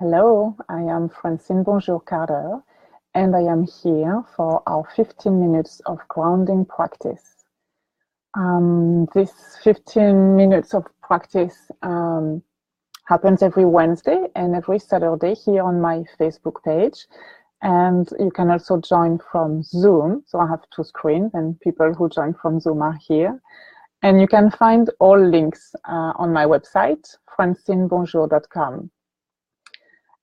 Hello, I am Francine Bonjour-Carter, and I am here for our 15 minutes of grounding practice. This 15 minutes of practice happens every Wednesday and every Saturday here on my Facebook page. And you can also join from Zoom. So I have two screens, and people who join from Zoom are here. And you can find all links on my website, francinebonjour.com.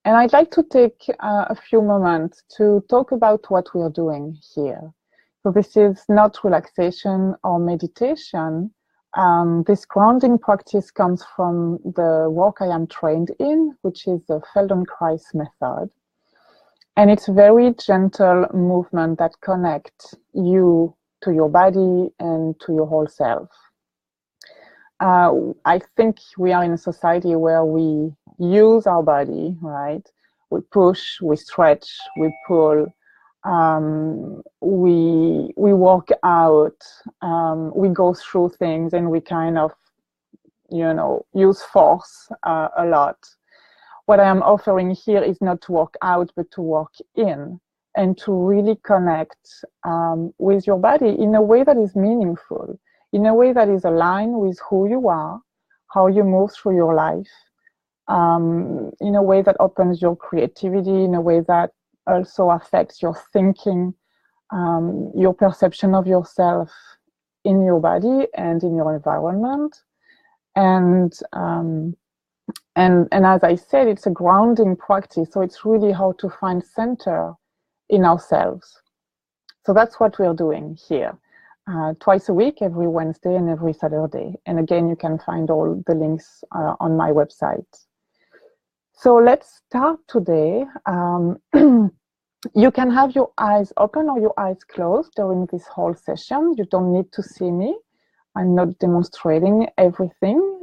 And I'd like to take a few moments to talk about what we are doing here. So this is not relaxation or meditation. This grounding practice comes from the work I am trained in, which is the Feldenkrais method. And it's a very gentle movement that connects you to your body and to your whole self. I think we are in a society where we use our body, right? We push, we stretch, we pull, we work out, we go through things, and we kind of, use force a lot. What I am offering here is not to work out, but to work in and to really connect with your body in a way that is meaningful, in a way that is aligned with who you are, how you move through your life, in a way that opens your creativity, in a way that also affects your thinking, your perception of yourself in your body and in your environment. And as I said, it's a grounding practice. So it's really how to find center in ourselves. So that's what we're doing here. Twice a week, every Wednesday and every Saturday. And again, you can find all the links on my website. So let's start today. You can have your eyes open or your eyes closed during this whole session. You don't need to see me. I'm not demonstrating everything,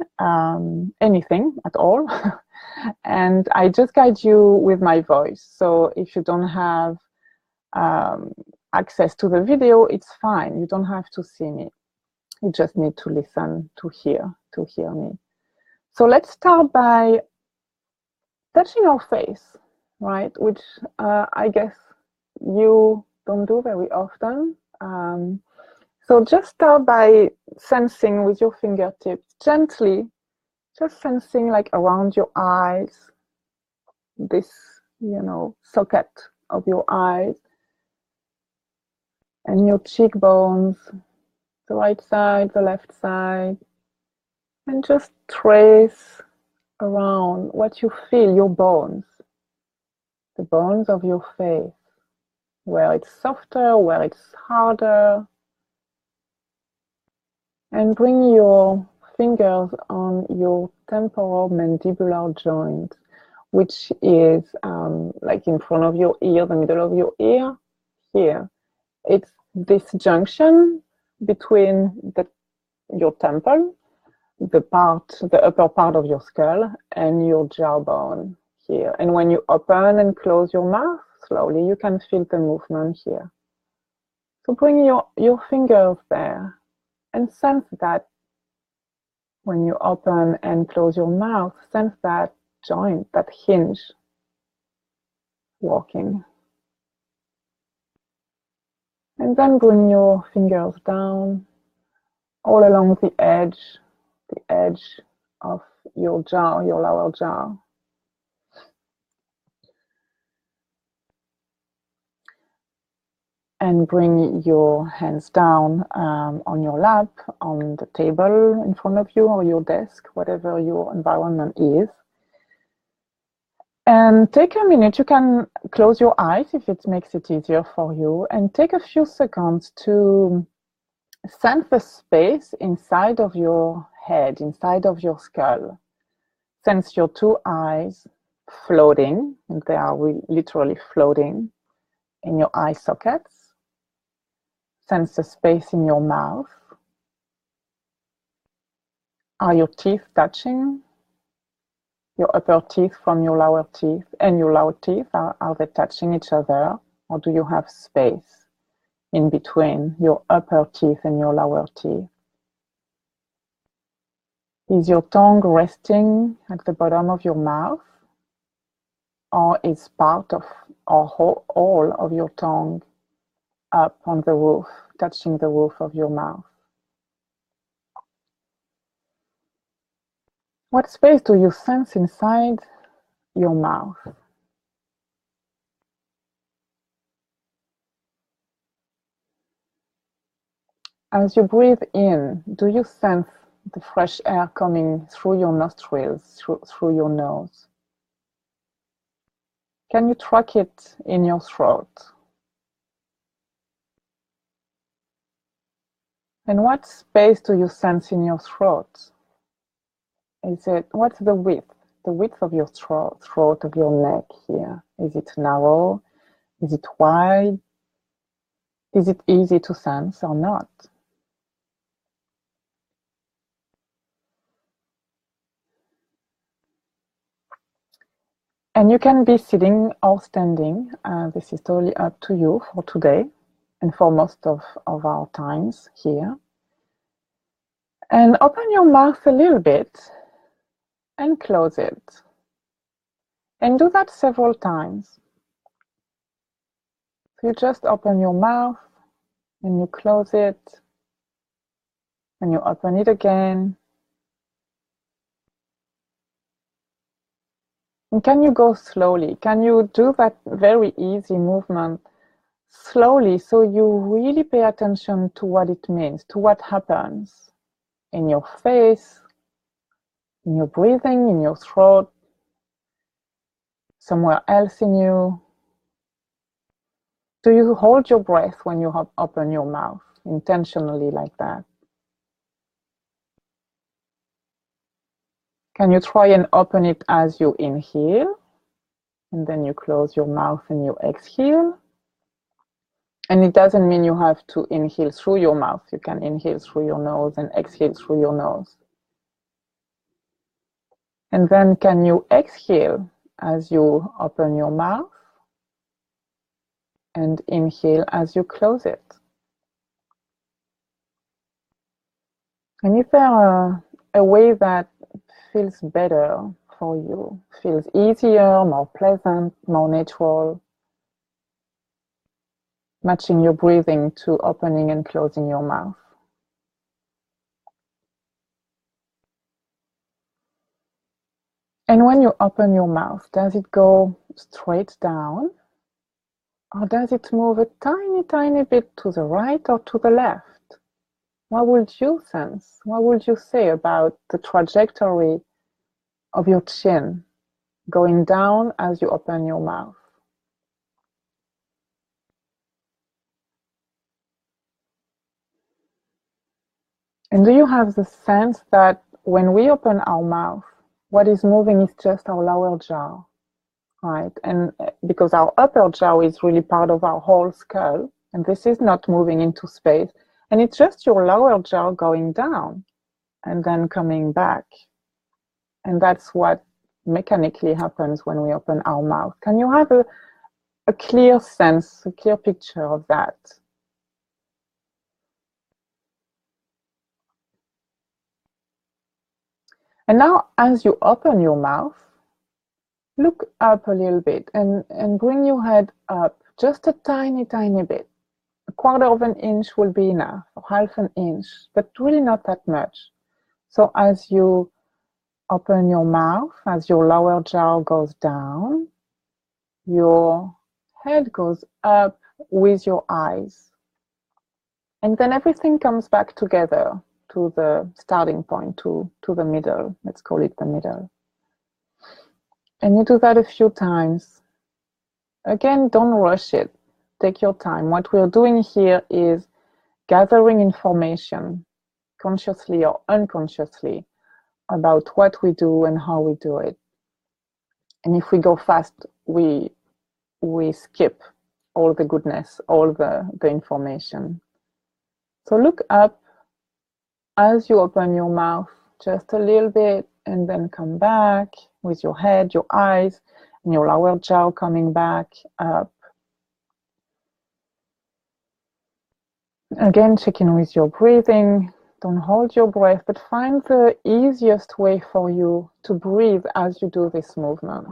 anything at all. And I just guide you with my voice. So if you don't have access to the video, it's fine. You don't have to see me. You just need to listen to hear me. So let's start by touching our face, right? Which I guess you don't do very often. So just start by sensing with your fingertips, gently, just sensing like around your eyes, this, socket of your eyes, and your cheekbones, the right side, the left side, and just trace around what you feel, your bones, the bones of your face, where it's softer, where it's harder, and bring your fingers on your temporal mandibular joint, which is like in front of your ear, the middle of your ear, here. It's this junction between your temple, the upper part of your skull, and your jawbone here. And when you open and close your mouth slowly, you can feel the movement here. So bring your fingers there and sense that when you open and close your mouth, sense that joint, that hinge working. And then bring your fingers down all along the edge of your jaw, your lower jaw. And bring your hands down on your lap, on the table in front of you, or your desk, whatever your environment is. And take a minute. You can close your eyes if it makes it easier for you, and take a few seconds to sense the space inside of your head, inside of your skull. Sense your two eyes floating, and they are literally floating in your eye sockets. Sense the space in your mouth. Are your teeth touching? Your upper teeth from your lower teeth and your lower teeth, are they touching each other? Or do you have space in between your upper teeth and your lower teeth? Is your tongue resting at the bottom of your mouth? or is part of or all of your tongue up on the roof, touching the roof of your mouth? What space do you sense inside your mouth? As you breathe in, do you sense the fresh air coming through your nostrils, through your nose? Can you track it in your throat? And what space do you sense in your throat? What's the width of your throat, of your neck here? Is it narrow? Is it wide? Is it easy to sense or not? And you can be sitting or standing. This is totally up to you for today and for most of our times here. And open your mouth a little bit and close it. And do that several times. So you just open your mouth and you close it and you open it again. And can you go slowly? Can you do that very easy movement slowly so you really pay attention to what it means, to what happens in your face, in your breathing, in your throat, somewhere else in you? Do you hold your breath when you open your mouth intentionally like that? Can you try and open it as you inhale, and then you close your mouth and you exhale? And it doesn't mean you have to inhale through your mouth. You can inhale through your nose and exhale through your nose. And then can you exhale as you open your mouth and inhale as you close it? And is there a way that feels better for you, feels easier, more pleasant, more natural, matching your breathing to opening and closing your mouth? And when you open your mouth, does it go straight down? Or does it move a tiny, tiny bit to the right or to the left? What would you sense? What would you say about the trajectory of your chin going down as you open your mouth? And do you have the sense that when we open our mouth, what is moving is just our lower jaw, right? And because our upper jaw is really part of our whole skull, and this is not moving into space, and it's just your lower jaw going down and then coming back. And that's what mechanically happens when we open our mouth. Can you have a clear sense, a clear picture of that? And now, as you open your mouth, look up a little bit and bring your head up just a tiny, tiny bit. A quarter of an inch will be enough, or half an inch, but really not that much. So as you open your mouth, as your lower jaw goes down, your head goes up with your eyes. And then everything comes back together to the starting point, to the middle. Let's call it the middle. And you do that a few times. Again, don't rush it. Take your time. What we're doing here is gathering information, consciously or unconsciously, about what we do and how we do it. And if we go fast, we skip all the goodness, all the information. So look up as you open your mouth just a little bit, and then come back with your head, your eyes, and your lower jaw coming back up. Again, check in with your breathing. Don't hold your breath, but find the easiest way for you to breathe as you do this movement.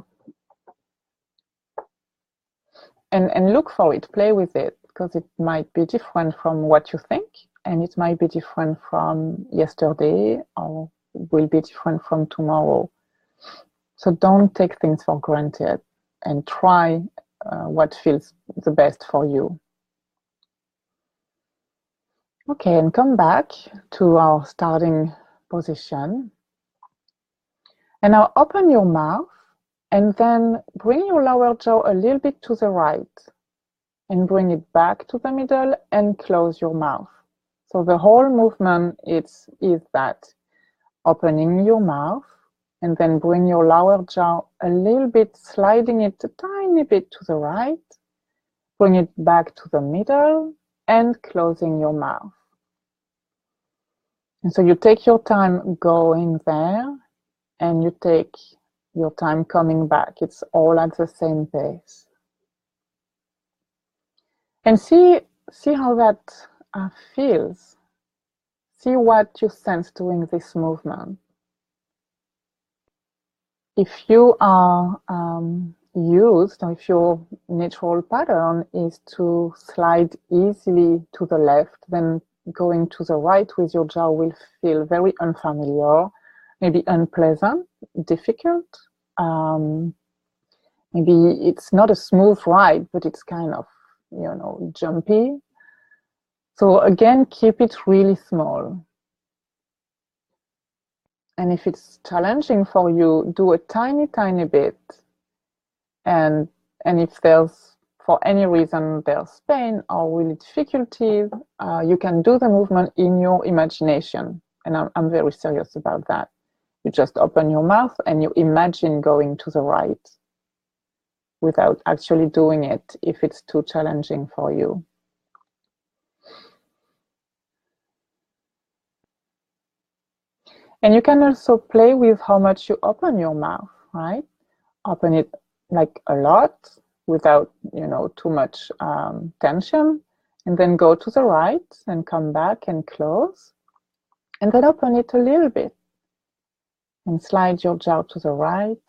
and look for it, play with it, because it might be different from what you think, and it might be different from yesterday, or will be different from tomorrow. So don't take things for granted, and try what feels the best for you. Okay, and come back to our starting position. And now open your mouth, and then bring your lower jaw a little bit to the right, and bring it back to the middle and close your mouth. So the whole movement is that, opening your mouth, and then bring your lower jaw a little bit, sliding it a tiny bit to the right, bring it back to the middle, and closing your mouth. And so you take your time going there, and you take your time coming back. It's all at the same pace. And see how that feels. See what you sense during this movement. If you are used, or if your natural pattern is to slide easily to the left, then going to the right with your jaw will feel very unfamiliar, maybe unpleasant, difficult. Maybe it's not a smooth ride, but it's kind of, jumpy. So again, keep it really small. And if it's challenging for you, do a tiny, tiny bit. And if there's, for any reason, there's pain or really difficulty, you can do the movement in your imagination. And I'm very serious about that. You just open your mouth and you imagine going to the right without actually doing it if it's too challenging for you. And you can also play with how much you open your mouth, right? Open it like a lot without, too much tension. And then go to the right and come back and close. And then open it a little bit. And slide your jaw to the right,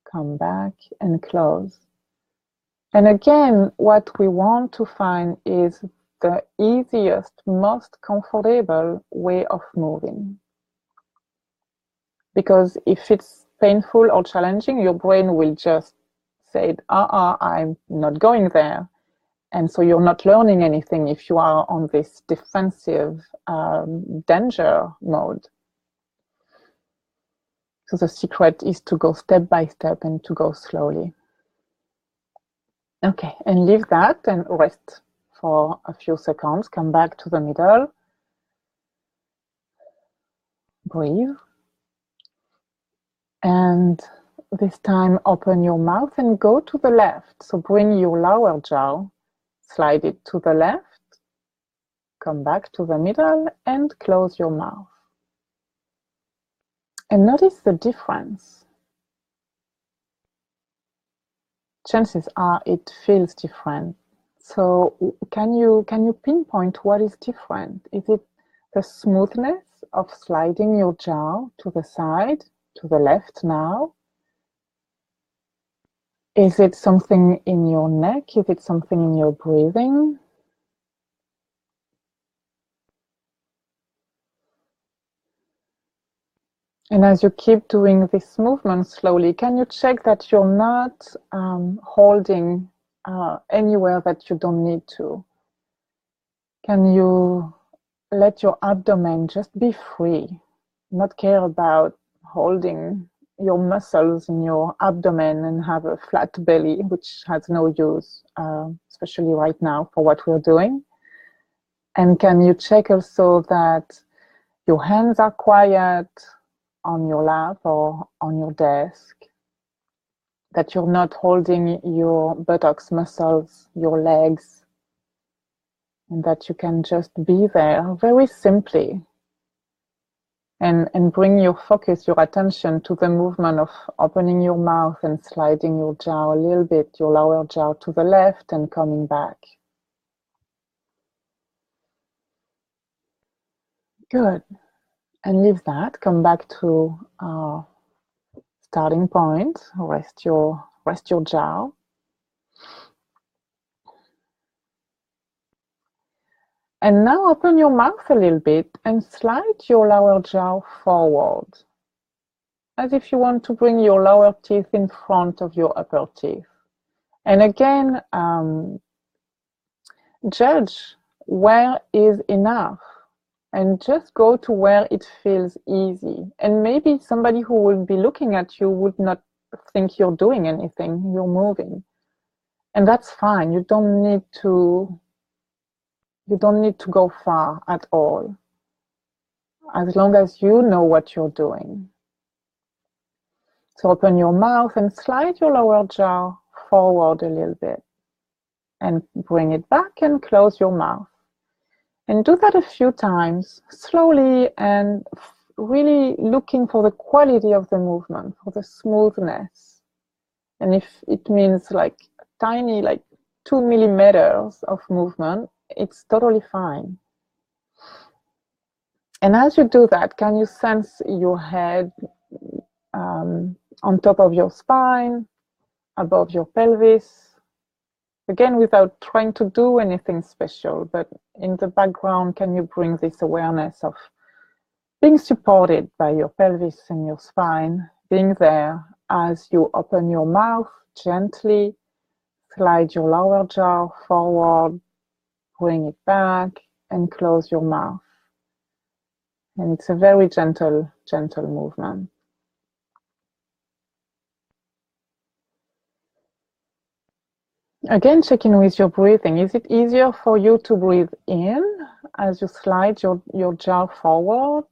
come back and close. And again, what we want to find is the easiest, most comfortable way of moving. Because if it's painful or challenging, your brain will just say, I'm not going there. And so you're not learning anything if you are on this defensive danger mode. So the secret is to go step by step and to go slowly. Okay, and leave that and rest for a few seconds. Come back to the middle. Breathe. And this time open your mouth and go to the left. So bring your lower jaw, slide it to the left, come back to the middle and close your mouth. And notice the difference. Chances are it feels different. So can you pinpoint what is different? Is it the smoothness of sliding your jaw to the side, to the left now? Is it something in your neck? Is it something in your breathing? And as you keep doing this movement slowly, can you check that you're not holding anywhere that you don't need to? Can you let your abdomen just be free, not care about holding your muscles in your abdomen and have a flat belly, which has no use, especially right now for what we're doing? And can you check also that your hands are quiet on your lap or on your desk, that you're not holding your buttocks muscles, your legs, and that you can just be there very simply and bring your focus, your attention to the movement of opening your mouth and sliding your jaw a little bit, your lower jaw to the left and coming back. Good. And leave that, come back to our starting point, rest your jaw. And now open your mouth a little bit and slide your lower jaw forward, as if you want to bring your lower teeth in front of your upper teeth. And again, judge where is enough and just go to where it feels easy. And maybe somebody who will be looking at you would not think you're doing anything, you're moving. And that's fine. You don't need to go far at all, as long as you know what you're doing. So open your mouth and slide your lower jaw forward a little bit and bring it back and close your mouth. And do that a few times, slowly, and really looking for the quality of the movement, for the smoothness. And if it means like tiny, like 2 millimeters of movement, it's totally fine. And as you do that, can you sense your head on top of your spine, above your pelvis? Again, without trying to do anything special, but in the background, can you bring this awareness of being supported by your pelvis and your spine, being there as you open your mouth gently, slide your lower jaw forward, bring it back, and close your mouth. And it's a very gentle, gentle movement. Again, check in with your breathing. Is it easier for you to breathe in as you slide your jaw forward?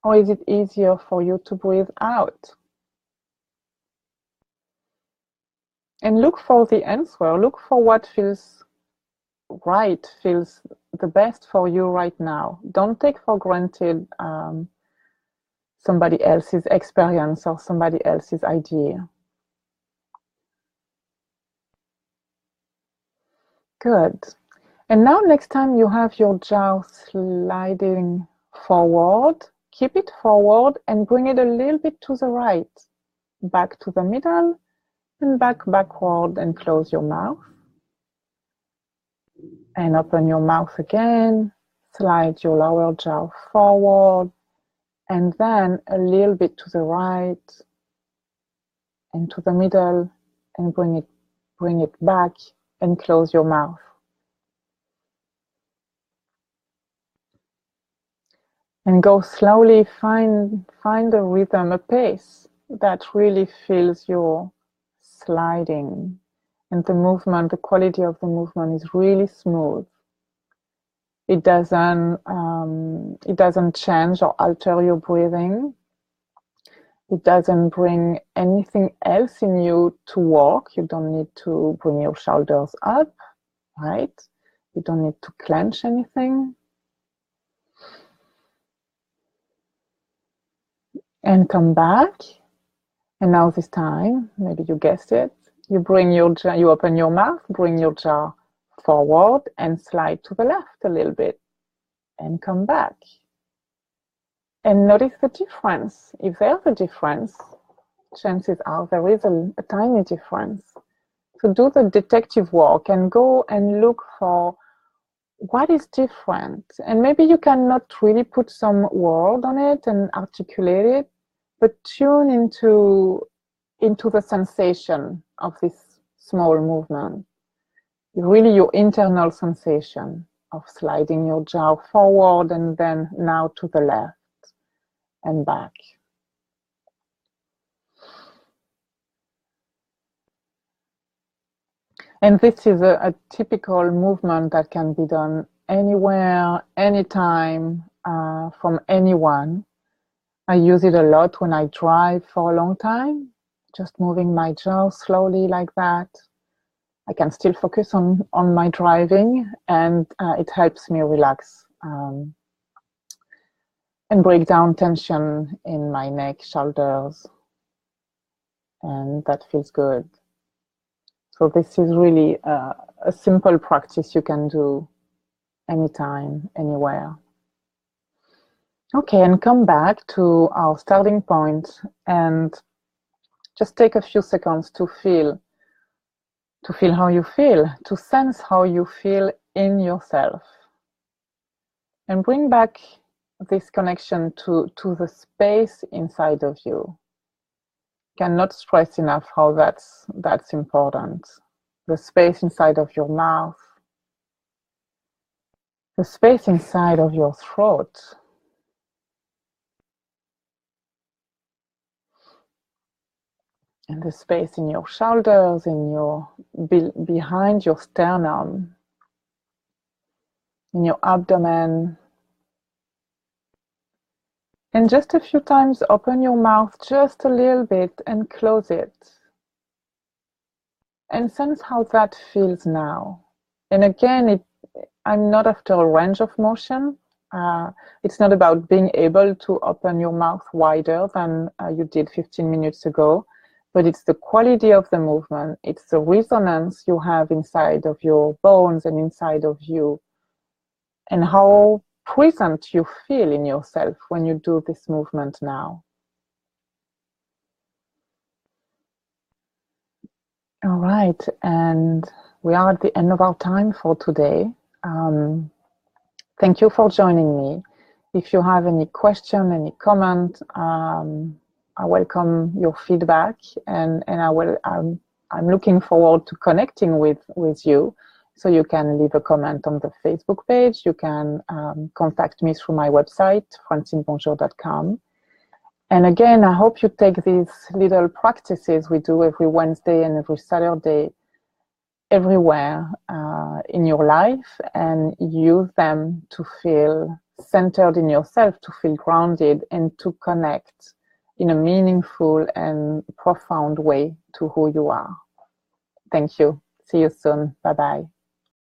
Or is it easier for you to breathe out? And look for the answer. Look for what feels right, feels the best for you right now. Don't take for granted somebody else's experience or somebody else's idea. Good. And now next time you have your jaw sliding forward, keep it forward and bring it a little bit to the right, back to the middle, and backward, and close your mouth. And open your mouth again, slide your lower jaw forward, and then a little bit to the right and to the middle, and bring it back and close your mouth. And go slowly, find a rhythm, a pace that really feels your sliding. And the movement, the quality of the movement is really smooth. It doesn't change or alter your breathing. It doesn't bring anything else in you to work. You don't need to bring your shoulders up, right? You don't need to clench anything. And come back. And now this time, maybe you guessed it, you open your mouth, bring your jaw forward and slide to the left a little bit and come back. And notice the difference. If there's a difference, chances are there is a tiny difference. So do the detective work and go and look for what is different. And maybe you cannot really put some word on it and articulate it, but tune into the sensation of this small movement. Really your internal sensation of sliding your jaw forward and then now to the left and back. And this is a typical movement that can be done anywhere, anytime, from anyone. I use it a lot when I drive for a long time, just moving my jaw slowly like that. I can still focus on my driving, and it helps me relax and break down tension in my neck, shoulders, and that feels good. So this is really a simple practice you can do anytime, anywhere. Okay, and come back to our starting point and just take a few seconds to feel how you feel, to sense how you feel in yourself. And bring back this connection to the space inside of you. Cannot stress enough how that's important. The space inside of your mouth, the space inside of your throat, and the space in your shoulders, in your behind your sternum, in your abdomen. And just a few times open your mouth just a little bit and close it. And sense how that feels now. And again, I'm not after a range of motion. It's not about being able to open your mouth wider than you did 15 minutes ago, but it's the quality of the movement. It's the resonance you have inside of your bones and inside of you, and how present you feel in yourself when you do this movement now. All right, and we are at the end of our time for today. Thank you for joining me. If you have any question, any comment, I welcome your feedback, and I'm looking forward to connecting with you. So you can leave a comment on the Facebook page. You can contact me through my website, francinebonjour.com. And again, I hope you take these little practices we do every Wednesday and every Saturday everywhere in your life, and use them to feel centered in yourself, to feel grounded, and to connect in a meaningful and profound way to who you are. Thank you. See you soon. Bye-bye.